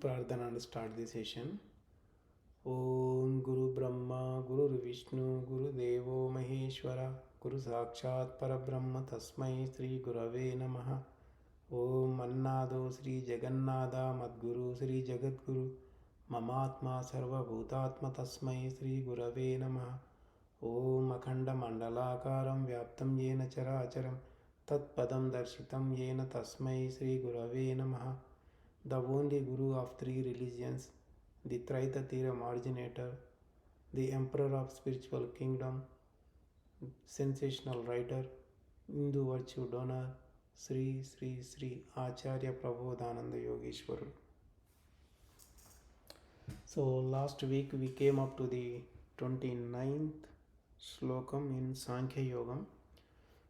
Pradhana and start the session. Om Guru Brahma Guru Vishnu Guru Devo Maheshwara Guru Sakshat Parabrahma Tasmai Sri Gurave Namaha. Om Annado Sri Jagannada Madguru Sri Jagadguru Mamatma Sarva Bhutatma Tasmai Sri Gurave Namaha. Om Akhanda Mandalakaram Vyaptam Yena Characharam Tat Padam Darshitam Yena Tasmai Sri Gurave Namaha. The only Guru of three religions, the Tritathiram originator, the Emperor of spiritual kingdom, sensational writer, Hindu virtue donor, Sri Sri Sri Acharya Prabodhananda Yogeshwaru. So last week we came up to the 29th Shlokam in Sankhya Yogam.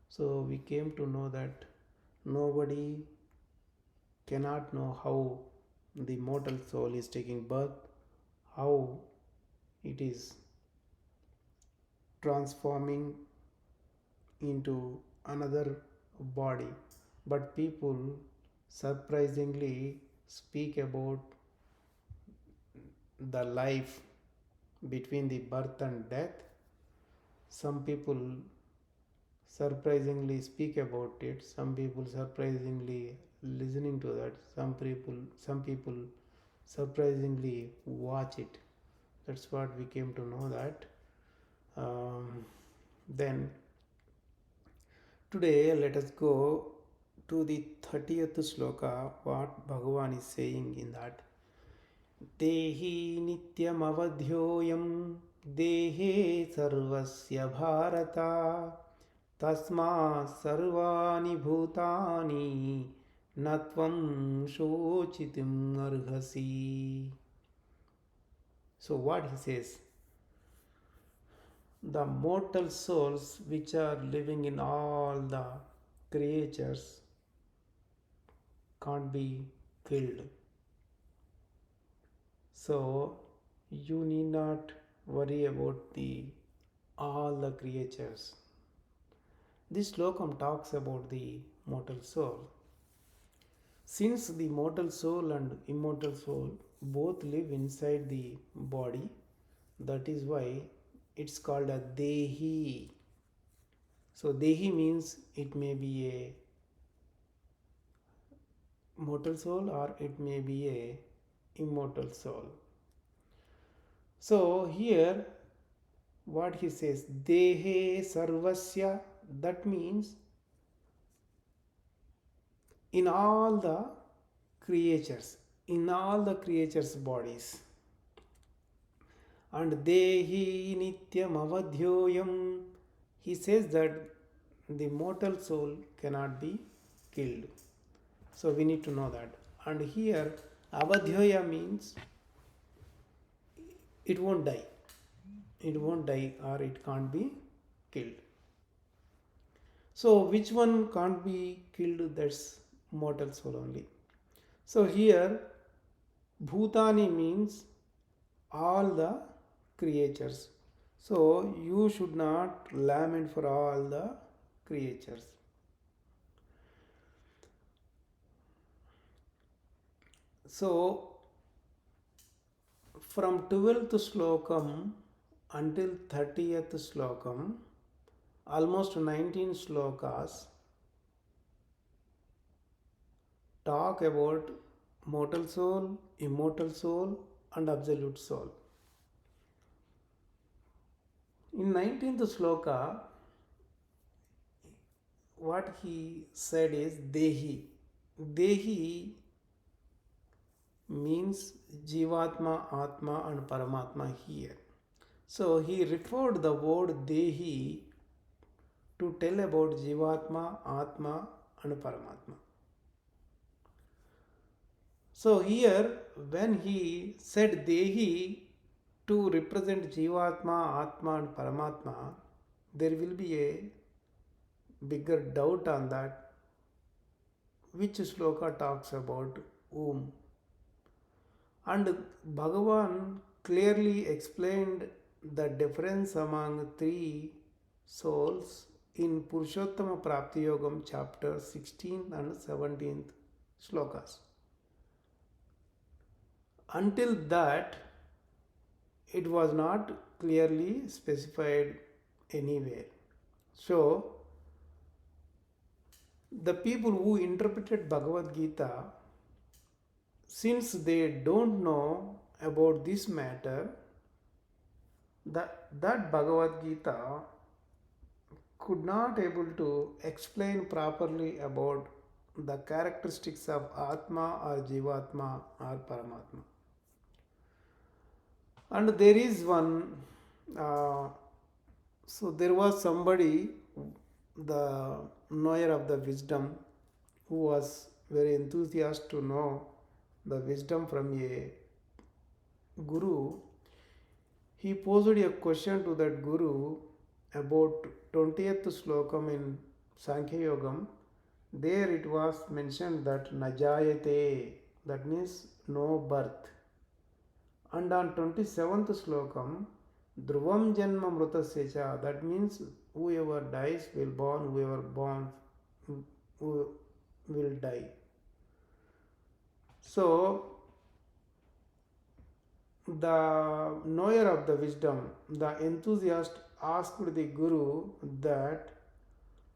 So we came to know that nobody cannot know how the mortal soul is taking birth, how it is transforming into another body. But people surprisingly speak about the life between the birth and death. Some people surprisingly speak about it, some people surprisingly listening to that, some people surprisingly watch it. That's what we came to know that. Then today let us go to the 30th shloka, what Bhagavan is saying in that. Dehi nityam avadhyoyam dehe sarvasya bharata tasma sarvani bhutani natvam shochitim arhasi. So what he says, the mortal souls which are living in all the creatures can't be killed. So you need not worry about the all the creatures. This slokam talks about the mortal soul. Since the mortal soul and immortal soul both live inside the body, that is why it's called a dehi. So dehi means it may be a mortal soul or it may be a immortal soul. So here what he says, dehe sarvasya, that means in all the creatures bodies. And dehi nityam avadhyoyam, he says that the mortal soul cannot be killed. So we need to know that. And here avadhyoya means it won't die or it can't be killed. So which one can't be killed? That's mortal soul only. So here bhutani means all the creatures. So you should not lament for all the creatures. So from 12th slokam until 30th slokam, almost 19 slokas talk about mortal soul, immortal soul and absolute soul. In 19th sloka, what he said is dehi. Dehi means Jivatma, Atma and Paramatma here. So he referred the word dehi to tell about Jivatma, Atma and Paramatma. So here when he said dehi to represent Jivatma, Atma and Paramatma, there will be a bigger doubt on that. Which shloka talks about whom? And Bhagavan clearly explained the difference among three souls in Purushottama Prapti Yogam chapter 16 and 17th shlokas. Until that, it was not clearly specified anywhere. So, the people who interpreted Bhagavad Gita, since they don't know about this matter, that Bhagavad Gita could not able to explain properly about the characteristics of Atma or Jivatma or Paramatma. And there is one, uh, so there was somebody, the knower of the wisdom, who was very enthusiastic to know the wisdom from a guru. He posed a question to that guru about 20th Slokam in Sankhya Yogam. There it was mentioned that Najayate, that means no birth. And on 27th Slokam, Dhruvam Janma Mrutasya, that means whoever dies will born, whoever born will die. So, the knower of the wisdom, the enthusiast, asked the Guru that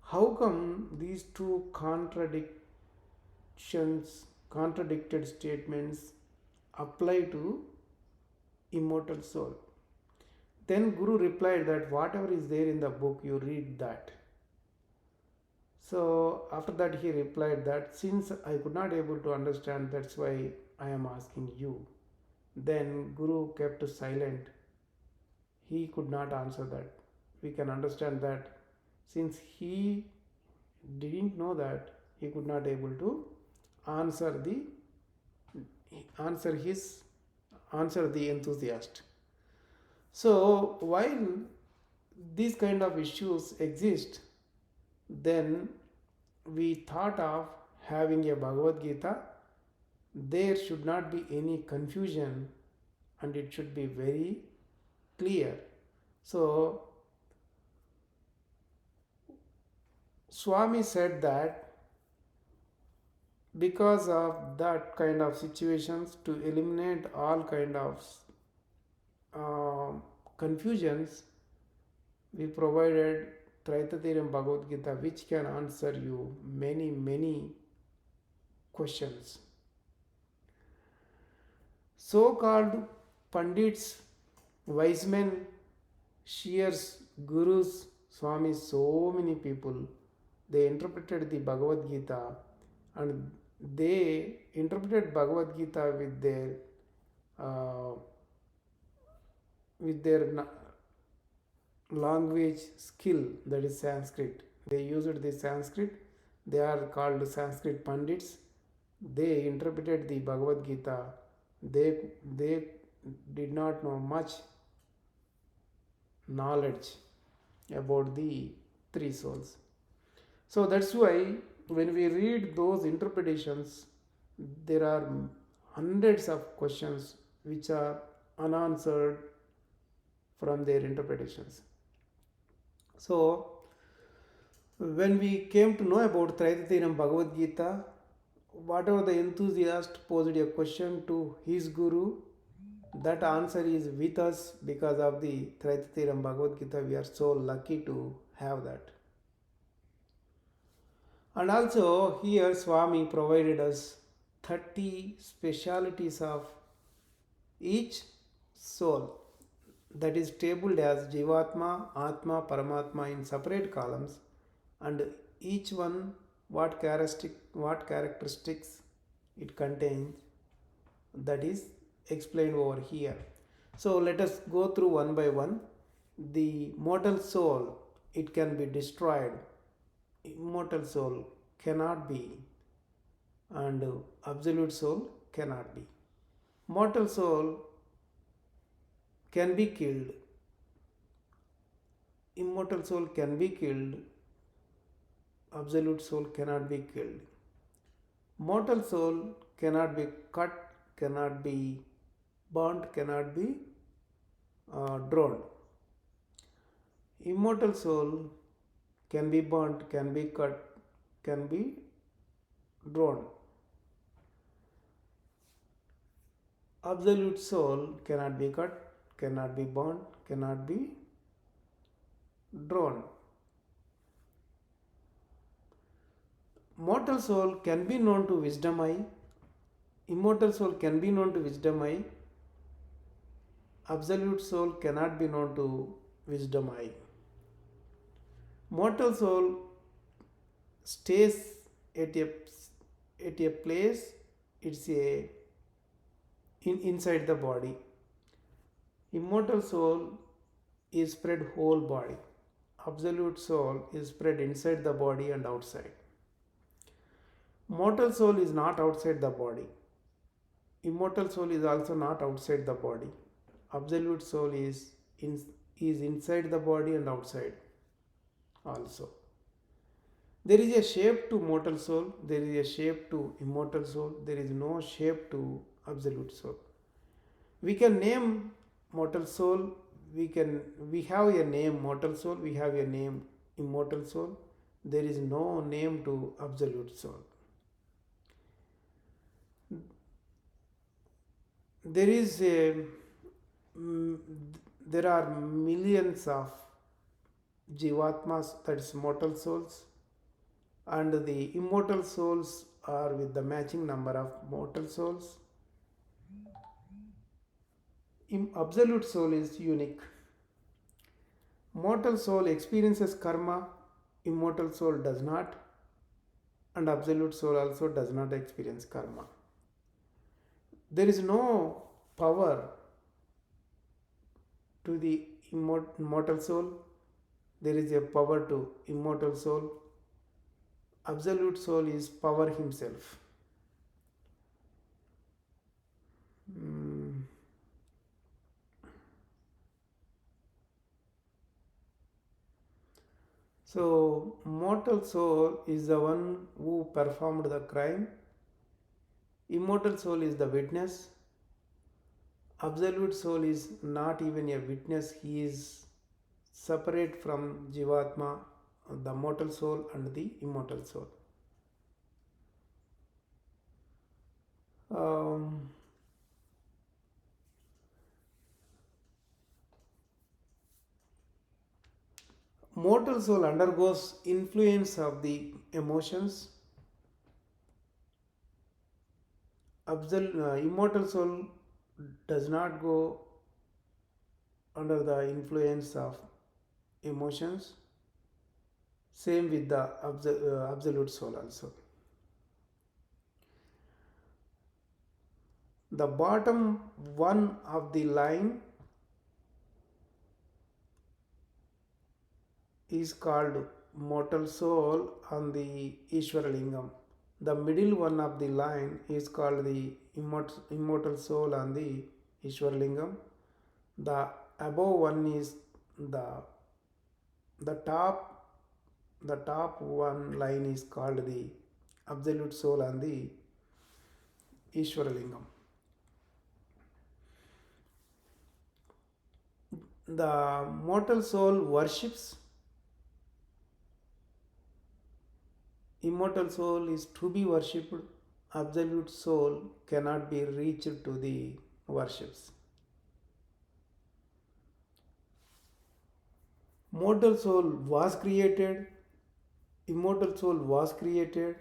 how come these two contradicted statements apply to immortal soul? Then Guru replied that whatever is there in the book, you read that. So after that he replied that since I could not able to understand, that's why I am asking you. Then Guru kept silent. He could not answer that. We can understand that since he didn't know that, he could not able to answer the enthusiast. So while these kind of issues exist, then we thought of having a Bhagavad Gita. There should not be any confusion and it should be very clear. So Swami said that because of that kind of situations, to eliminate all kind of confusions, we provided Traitatiram Bhagavad Gita, which can answer you many questions. So-called Pandits, wise men, seers, gurus, Swamis, so many people, they interpreted the Bhagavad Gita, and they interpreted Bhagavad Gita with their language skill, that is Sanskrit. They used the Sanskrit. They are called Sanskrit Pandits. They interpreted the Bhagavad Gita. They did not know much knowledge about the three souls. So that's why when we read those interpretations, there are hundreds of questions which are unanswered from their interpretations. So when we came to know about Traitatiram Bhagavad Gita, whatever the enthusiast posed a question to his guru, that answer is with us because of the Traitatiram Bhagavad Gita. We are so lucky to have that. And also here Swami provided us 30 specialities of each soul, that is tabled as Jivatma, Atma, Paramatma in separate columns, and each one what characteristics it contains, that is explained over here. So let us go through one by one. The mortal soul, it can be destroyed. Immortal soul cannot be, and absolute soul cannot be. Mortal soul can be killed. Immortal soul can be killed. Absolute soul cannot be killed. Mortal soul cannot be cut, cannot be burnt, cannot be drowned. Immortal soul can be burnt, can be cut, can be drowned. Absolute soul cannot be cut, cannot be burned, cannot be drawn. Mortal soul can be known to wisdom eye. Immortal soul can be known to wisdom eye. Absolute soul cannot be known to wisdom eye. Mortal soul stays at a place, it's inside the body. Immortal soul is spread whole body. Absolute soul is spread inside the body and outside. Mortal soul is not outside the body. Immortal soul is also not outside the body. Absolute soul is inside the body and outside also. There is a shape to mortal soul, there is a shape to immortal soul, there is no shape to absolute soul. We can name mortal soul, we have a name mortal soul, we have a name immortal soul. There is no name to absolute soul. There are millions of jivatmas, that is mortal souls, and the immortal souls are with the matching number of mortal souls. Absolute soul is unique. Mortal soul experiences karma, immortal soul does not, and absolute soul also does not experience karma. There is no power to the immortal soul, there is a power to immortal soul. Absolute soul is power himself. So, mortal soul is the one who performed the crime. Immortal soul is the witness. Absolute soul is not even a witness, he is separate from Jivatma, the mortal soul and the immortal soul. Mortal soul undergoes influence of the emotions. Immortal soul does not go under the influence of emotions. Same with the absolute soul also. The bottom one of the line is called mortal soul on the Ishvara Lingam. The middle one of the line is called the immortal soul on the Ishvara Lingam. The above one is the top one line is called the absolute soul on the Ishvara Lingam. The mortal soul worships. Immortal soul is to be worshipped. Absolute soul cannot be reached to the worships. Mortal soul was created. Immortal soul was created.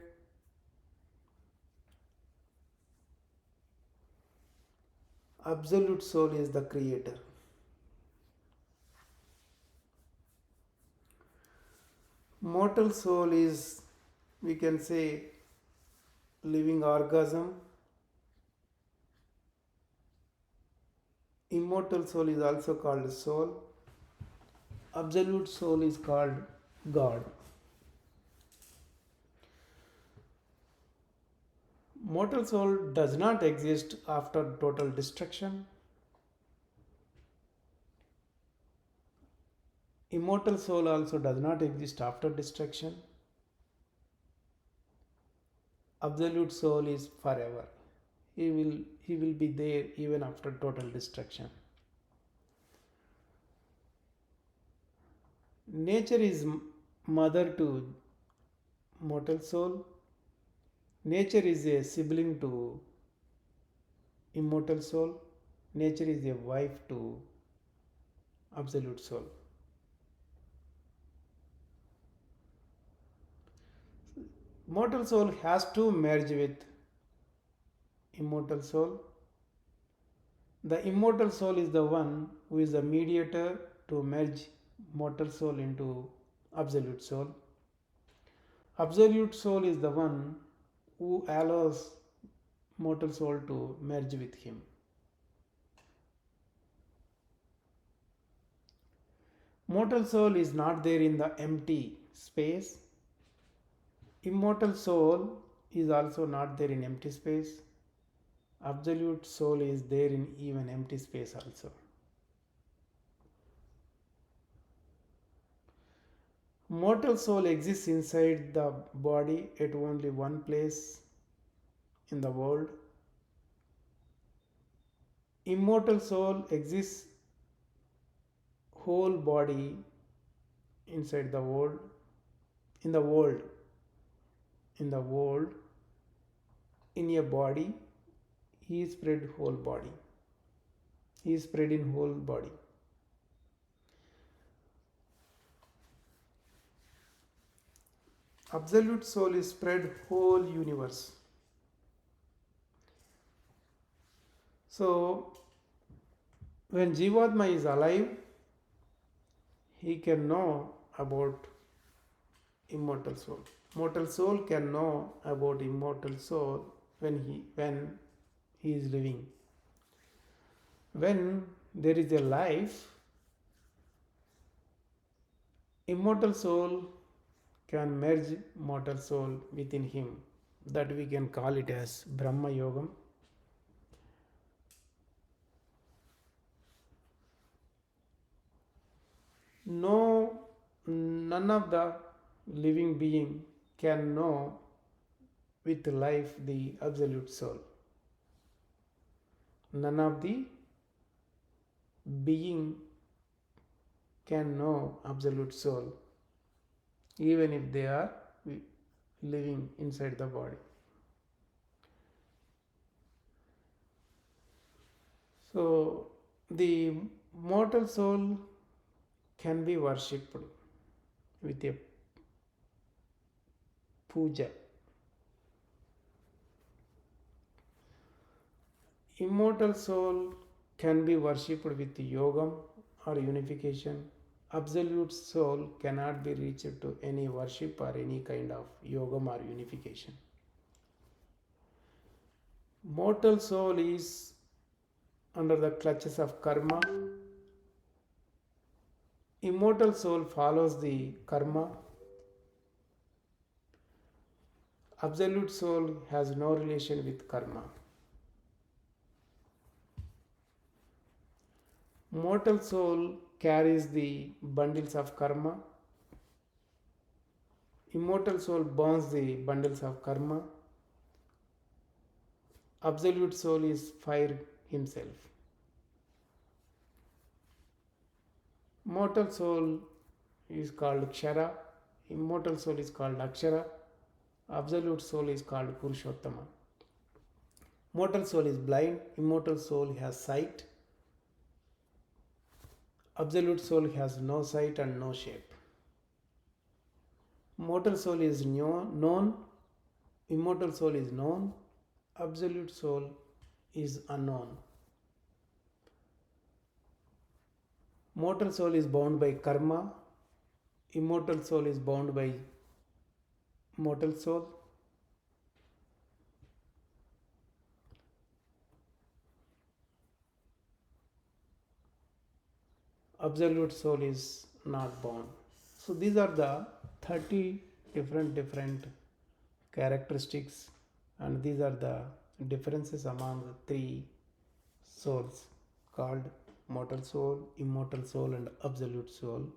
Absolute soul is the creator. Mortal soul is, we can say, living orgasm. Immortal soul is also called soul. Absolute soul is called God. Mortal soul does not exist after total destruction. Immortal soul also does not exist after destruction. Absolute soul is forever. He will be there even after total destruction. Nature is mother to mortal soul. Nature is a sibling to immortal soul. Nature is a wife to absolute soul. Mortal soul has to merge with immortal soul. The immortal soul is the one who is the mediator to merge mortal soul into absolute soul. Absolute soul is the one who allows mortal soul to merge with him. Mortal soul is not there in the empty space. Immortal soul is also not there in empty space. Absolute soul is there in even empty space also. Mortal soul exists inside the body at only one place in the world. Immortal soul exists whole body inside the world, in the world, in a body. He is spread whole body. He is spread in whole body. Absolute soul is spread whole universe. So when Jivatma is alive, he can know about immortal soul. Mortal soul can know about immortal soul when he is living. When there is a life, immortal soul can merge mortal soul within him. That we can call it as Brahma Yogam. None of the living being can know with life the absolute soul. None of the being can know absolute soul, even if they are living inside the body. So the mortal soul can be worshipped with a puja. Immortal soul can be worshipped with yogam or unification. Absolute soul cannot be reached to any worship or any kind of yogam or unification. Mortal soul is under the clutches of karma. Immortal soul follows the karma. Absolute soul has no relation with karma. Mortal soul carries the bundles of karma. Immortal soul burns the bundles of karma. Absolute soul is fire himself. Mortal soul is called Kshara. Immortal soul is called Akshara. Absolute soul is called Purushottama. Mortal soul is blind. Immortal soul has sight. Absolute soul has no sight and no shape. Mortal soul is known. Immortal soul is known. Absolute soul is unknown. Mortal soul is bound by karma. Immortal soul is bound by mortal soul. Absolute soul is not bound. So these are the 30 different characteristics, and these are the differences among the three souls called mortal soul, immortal soul, and absolute soul.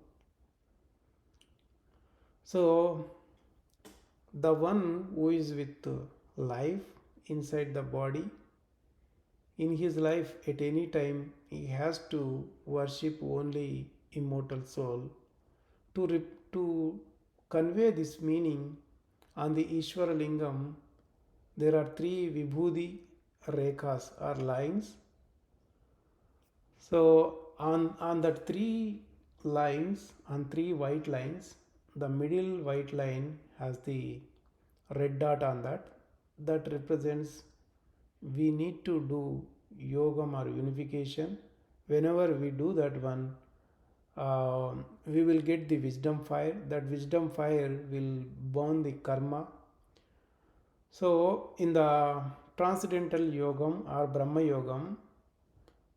So the one who is with life inside the body, in his life at any time he has to worship only immortal soul. To convey this meaning, on the Ishvara Lingam there are three vibhuti rekhas or lines. So on that three lines, on three white lines, the middle white line has the red dot on that. That represents we need to do yogam or unification. Whenever we do that one, we will get the wisdom fire. That wisdom fire will burn the karma. So in the transcendental yogam or Brahma yogam,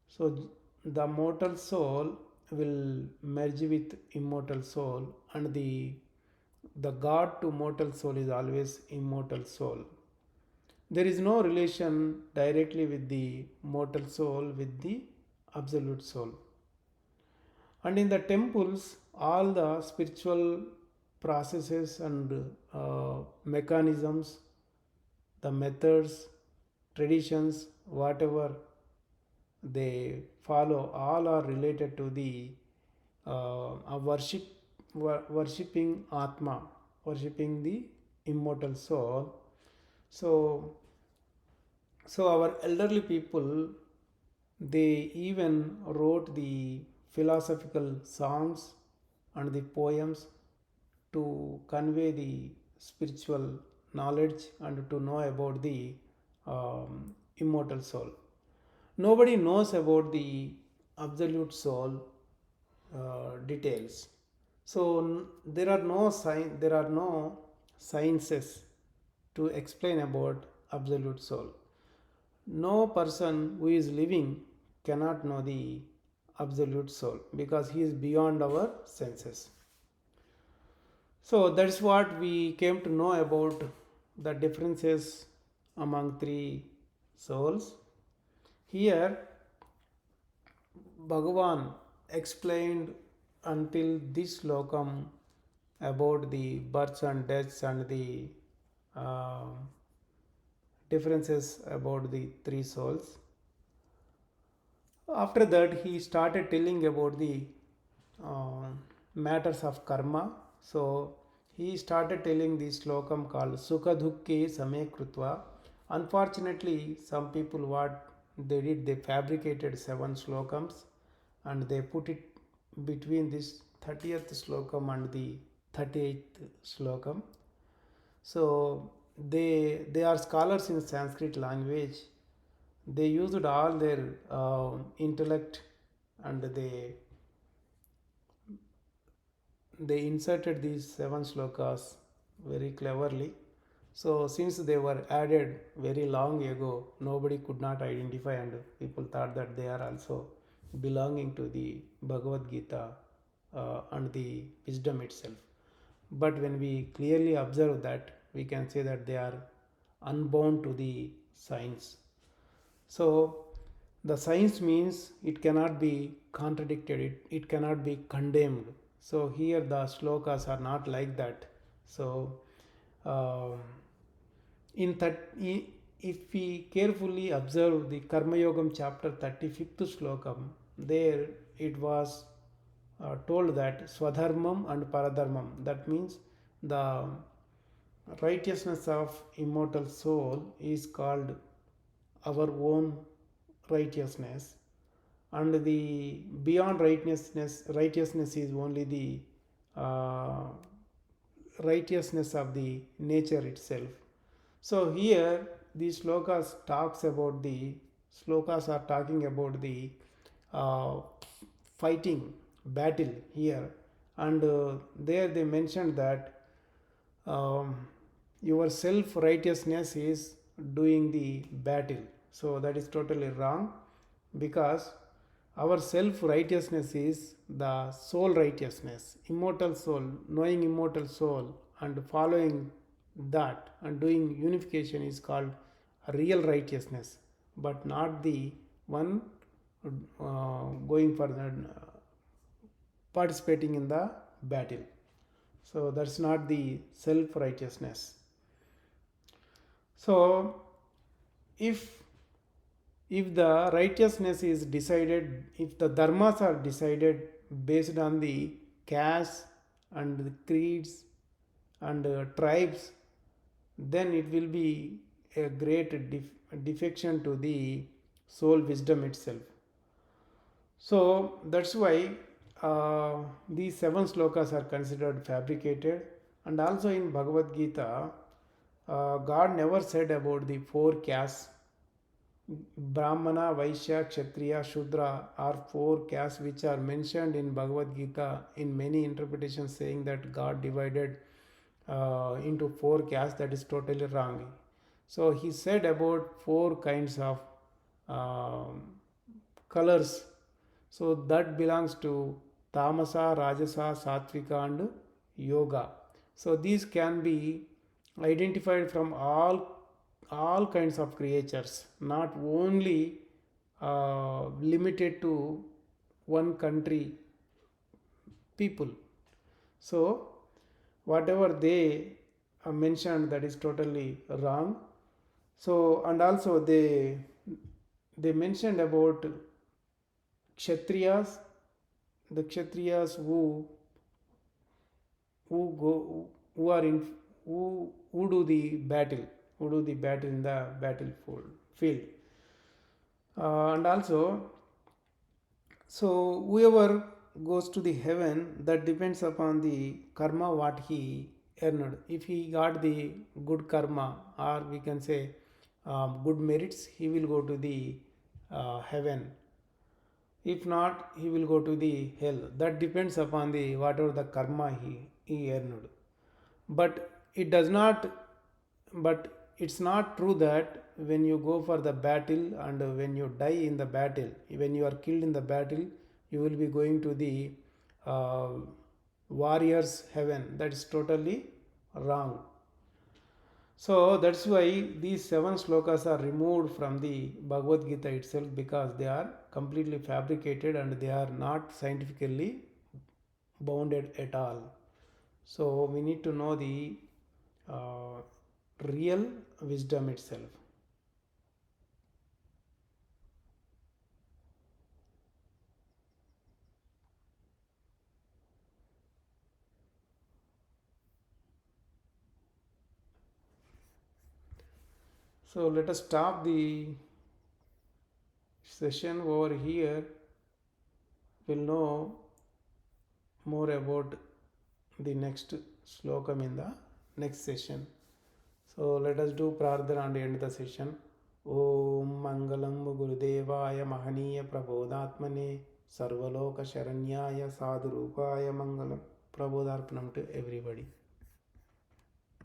so the mortal soul will merge with immortal soul, and the God to mortal soul is always immortal soul. There is no relation directly with the mortal soul with the absolute soul. And in the temples, all the spiritual processes and mechanisms, the methods, traditions, whatever they follow, all are related to the worshipping Atma, worshipping the immortal soul. So, so our elderly people, they even wrote the philosophical songs and the poems to convey the spiritual knowledge and to know about the immortal soul. Nobody knows about the absolute soul details. So there are no sciences to explain about absolute soul. No person who is living cannot know the absolute soul because he is beyond our senses. So that's what we came to know about the differences among three souls. Here, Bhagavan explained until this Shlokamu about the births and deaths and the uh, differences about the three souls. After that, he started telling about the uh, matters of karma. So he started telling the slokam called Sukha Dukhe Same Krutva. Unfortunately, some people what they did, they fabricated 7 slokams and they put it between this 30th slokam and the 38th slokam. So they are scholars in Sanskrit language. They used all their intellect and they inserted these 7 slokas very cleverly. So since they were added very long ago, nobody could not identify, and people thought that they are also belonging to the Bhagavad Gita and the wisdom itself. But when we clearly observe that, we can say that they are unbound to the science. So the science means it cannot be contradicted, it cannot be condemned. So here the slokas are not like that. So uh, in that, if we carefully observe the Karma Yogam chapter 35th slokam, there it was told that Swadharmam and Paradharmam, that means the righteousness of immortal soul is called our own righteousness, and the beyond righteousness is only the uh, righteousness of the nature itself. So here these slokas are talking about the uh, fighting battle here, and there they mentioned that um, your self righteousness is doing the battle. So that is totally wrong, because our self righteousness is the soul righteousness, immortal soul, knowing immortal soul and following that and doing unification is called real righteousness, but not the one going for the participating in the battle. So that's not the self righteousness. So if the righteousness is decided, if the dharmas are decided based on the caste and the creeds and tribes, then it will be a great defection to the soul wisdom itself. So that's why these 7 slokas are considered fabricated. And also in Bhagavad Gita, God never said about the 4 castes. Brahmana, Vaishya, Kshatriya, Shudra are 4 castes which are mentioned in Bhagavad Gita in many interpretations, saying that God divided into 4 castes. That is totally wrong. So he said about 4 kinds of colors. So that belongs to Tamasa, Rajasa, Satvika, and Yoga. So these can be identified from all kinds of creatures, not only limited to one country people. So whatever they mentioned, that is totally wrong. So and also they mentioned about kshatriyas, the kshatriyas who are in who do the battle, in the battlefield field. And also, so whoever goes to the heaven, that depends upon the karma what he earned. If he got the good karma, or we can say good merits, he will go to the heaven. If not, he will go to the hell. That depends upon the whatever the karma he earned. But it does not, but it's not true that when you go for the battle and when you die in the battle, when you are killed in the battle, you will be going to the uh, warriors heaven. That is totally wrong. So that's why these 7 slokas are removed from the Bhagavad Gita itself, because they are completely fabricated and they are not scientifically bounded at all. So we need to know the uh, real wisdom itself. So let us stop the session over here. We'll know more about the next slokam in the next session. So let us do prarthana and end the session. Om Mangalam Gurudevaya Mahaniya Prabodhatmane Sarvaloka Sharanyaya Sadhurupaya Mangalam. Prabodharpanam to everybody.